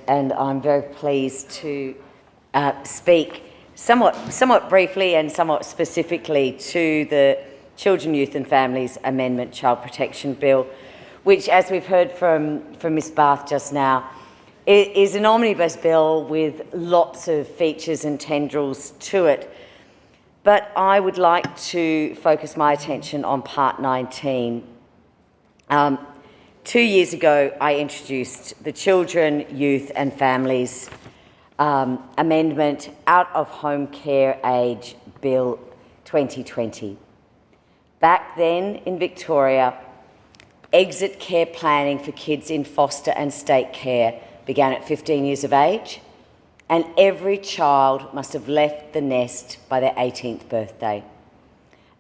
And I'm very pleased to speak somewhat briefly and somewhat specifically to the Children, Youth and Families Amendment Child Protection Bill, which, as we've heard from Ms Barth just now, is an omnibus bill with lots of features and tendrils to it. But I would like to focus my attention on Part 19. 2 years ago, I introduced the Children, Youth and Families Amendment Out of Home Care Age Bill 2020. Back then in Victoria, exit care planning for kids in foster and state care began at 15 years of age, and every child must have left the nest by their 18th birthday.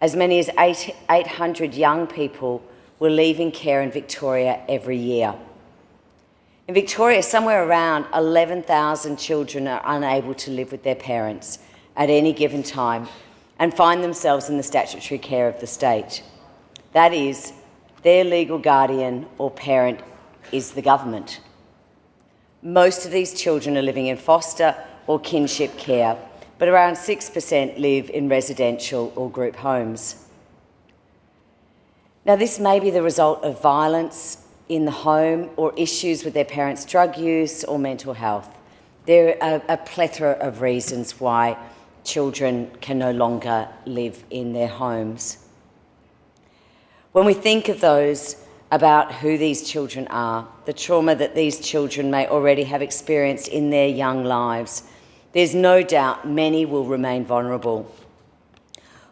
As many as 800 young people were leaving care in Victoria every year. In Victoria, somewhere around 11,000 children are unable to live with their parents at any given time and find themselves in the statutory care of the state. That is, their legal guardian or parent is the government. Most of these children are living in foster or kinship care, but around 6% live in residential or group homes. Now, this may be the result of violence in the home or issues with their parents' drug use or mental health. There are a plethora of reasons why children can no longer live in their homes. When we think of those about who these children are, the trauma that these children may already have experienced in their young lives, there's no doubt many will remain vulnerable.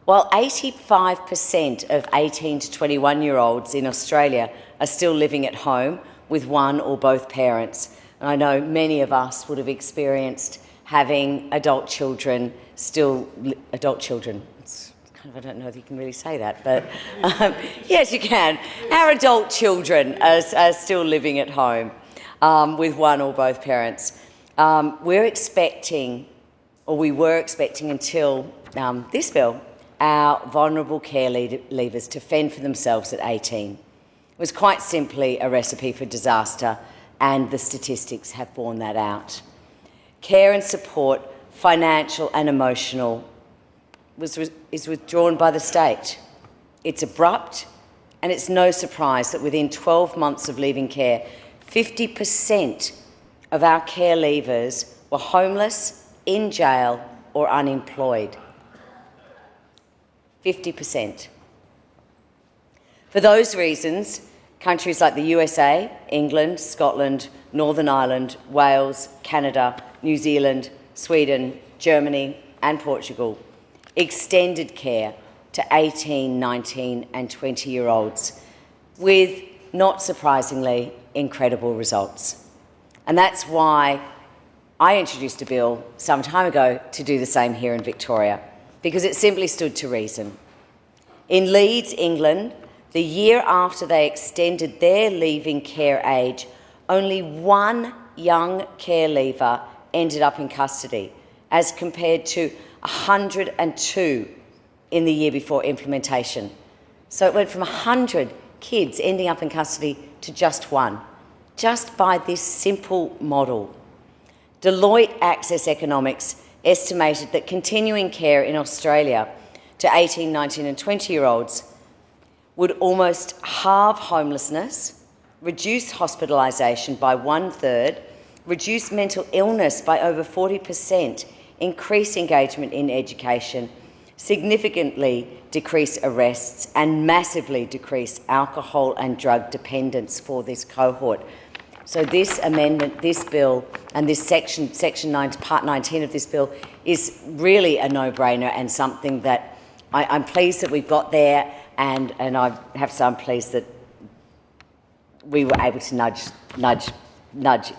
While 85% of 18 to 21-year-olds in Australia are still living at home with one or both parents, and I know many of us would have experienced having adult children. It's kind of, I don't know if you can really say that, but yes, you can. Our adult children are still living at home with one or both parents. We were expecting until this bill, our vulnerable care leavers to fend for themselves at 18. It was quite simply a recipe for disaster, and the statistics have borne that out. Care and support, financial and emotional, is withdrawn by the state. It's abrupt, and it's no surprise that within 12 months of leaving care, 50% of our care leavers were homeless, in jail or unemployed. 50%. For those reasons, countries like the USA, England, Scotland, Northern Ireland, Wales, Canada, New Zealand, Sweden, Germany and Portugal extended care to 18, 19 and 20-year-olds with, not surprisingly, incredible results. And that's why I introduced a bill some time ago to do the same here in Victoria, because it simply stood to reason. In Leeds, England, the year after they extended their leaving care age, only one young care leaver ended up in custody, as compared to 102 in the year before implementation. So it went from 100 kids ending up in custody to just one, just by this simple model. Deloitte Access Economics estimated that continuing care in Australia to 18, 19 and 20-year-olds would almost halve homelessness, reduce hospitalisation by 1/3, reduce mental illness by over 40%, increase engagement in education, significantly decrease arrests and massively decrease alcohol and drug dependence for this cohort. So this amendment, this bill, and this section 9, Part 19 of this bill is really a no-brainer and something that I'm pleased that we've got there, and I have to say I'm pleased that we were able to nudge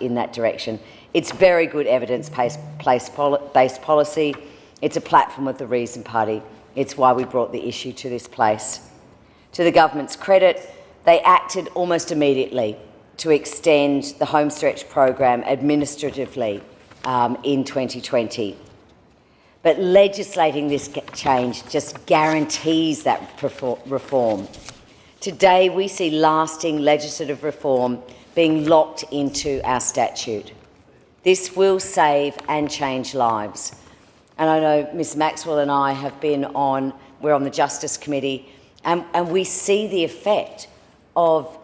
in that direction. It's very good evidence-based policy. It's a platform of the Reason Party. It's why we brought the issue to this place. To the government's credit, they acted almost immediately to extend the homestretch program administratively in 2020. But legislating this change just guarantees that reform. Today, we see lasting legislative reform being locked into our statute. This will save and change lives. And I know Ms Maxwell and I have been we're on the Justice Committee, and we see the effect of,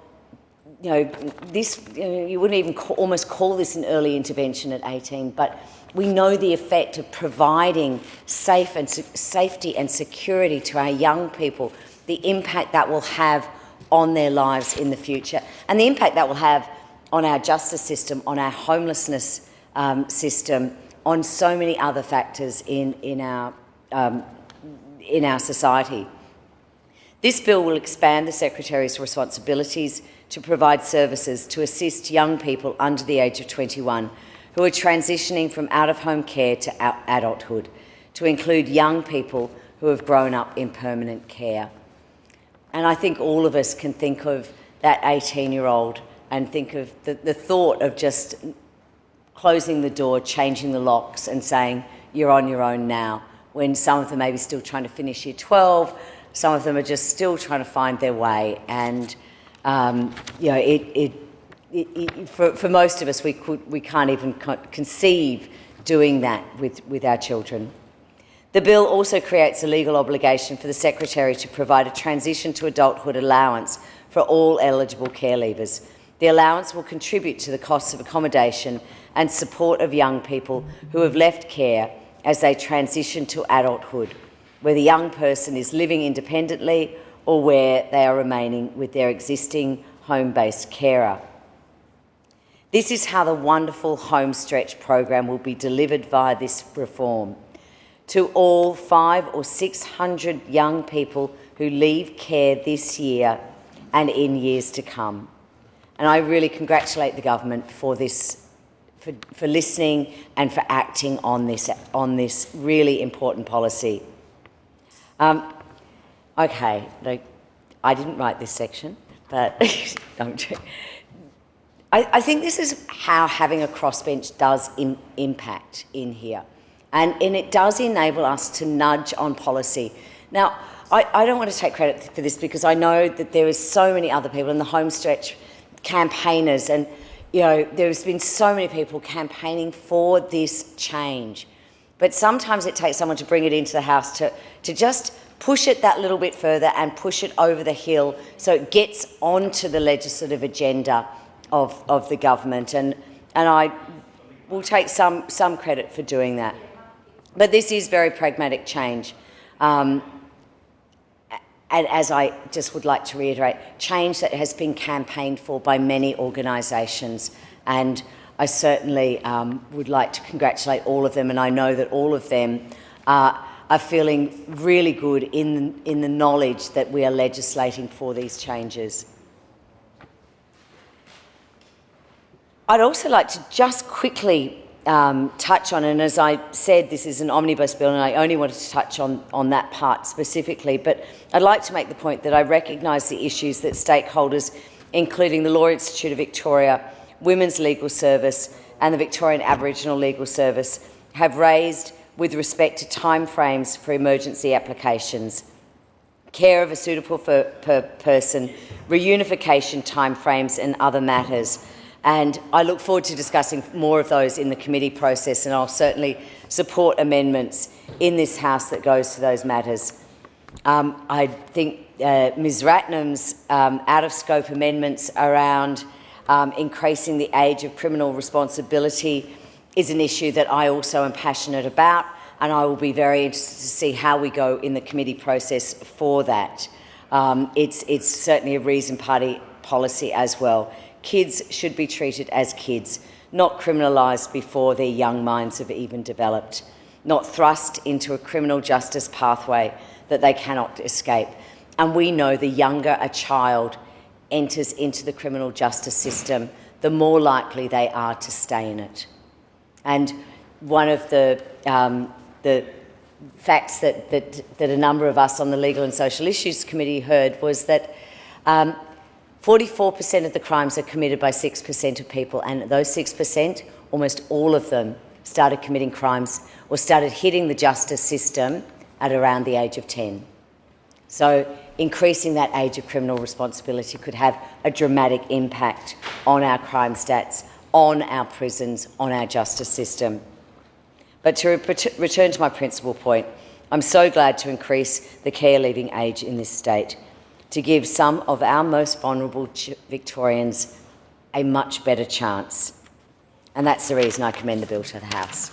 this, you wouldn't even almost call this an early intervention at 18, but we know the effect of providing safety and security to our young people, the impact that will have on their lives in the future, and the impact that will have on our justice system, on our homelessness system, on so many other factors in our society. This bill will expand the Secretary's responsibilities to provide services to assist young people under the age of 21 who are transitioning from out-of-home care to adulthood, to include young people who have grown up in permanent care. And I think all of us can think of that 18-year-old and think of the thought of just closing the door, changing the locks and saying, you're on your own now, when some of them may be still trying to finish year 12, some of them are just still trying to find their way. And, for most of us, we can't even conceive doing that with our children. The bill also creates a legal obligation for the Secretary to provide a transition to adulthood allowance for all eligible care leavers. The allowance will contribute to the costs of accommodation and support of young people who have left care as they transition to adulthood, where the young person is living independently or where they are remaining with their existing home-based carer. This is how the wonderful home stretch program will be delivered via this reform to all 500 or 600 young people who leave care this year and in years to come. And I really congratulate the government for this, for listening and for acting on this really important policy. Okay, I didn't write this section, but I think this is how having a crossbench does impact in here. And it does enable us to nudge on policy. Now, I don't want to take credit for this because I know that there is so many other people in the homestretch campaigners, and there's been so many people campaigning for this change. But sometimes it takes someone to bring it into the House to just push it that little bit further and push it over the hill so it gets onto the legislative agenda of the government. And I will take some credit for doing that. But this is very pragmatic change. And as I just would like to reiterate, change that has been campaigned for by many organisations. And I certainly would like to congratulate all of them, and I know that all of them are feeling really good in the knowledge that we are legislating for these changes. I'd also like to just quickly touch on, and as I said, this is an omnibus bill and I only wanted to touch on that part specifically, but I'd like to make the point that I recognise the issues that stakeholders, including the Law Institute of Victoria, Women's Legal Service and the Victorian Aboriginal Legal Service, have raised with respect to timeframes for emergency applications, care of a suitable person, reunification timeframes and other matters. And I look forward to discussing more of those in the committee process, and I'll certainly support amendments in this House that goes to those matters. I think Ms Ratnam's out-of-scope amendments around increasing the age of criminal responsibility is an issue that I also am passionate about, and I will be very interested to see how we go in the committee process for that. It's certainly a Reason Party policy as well. Kids should be treated as kids, not criminalised before their young minds have even developed, not thrust into a criminal justice pathway that they cannot escape. And we know the younger a child enters into the criminal justice system, the more likely they are to stay in it. And one of the facts that a number of us on the Legal and Social Issues Committee heard was that 44% of the crimes are committed by 6% of people, and those 6%, almost all of them, started committing crimes or started hitting the justice system at around the age of 10. So increasing that age of criminal responsibility could have a dramatic impact on our crime stats, on our prisons, on our justice system. But to return to my principal point, I'm so glad to increase the care leaving age in this state, to give some of our most vulnerable Victorians a much better chance. And that's the reason I commend the bill to the House.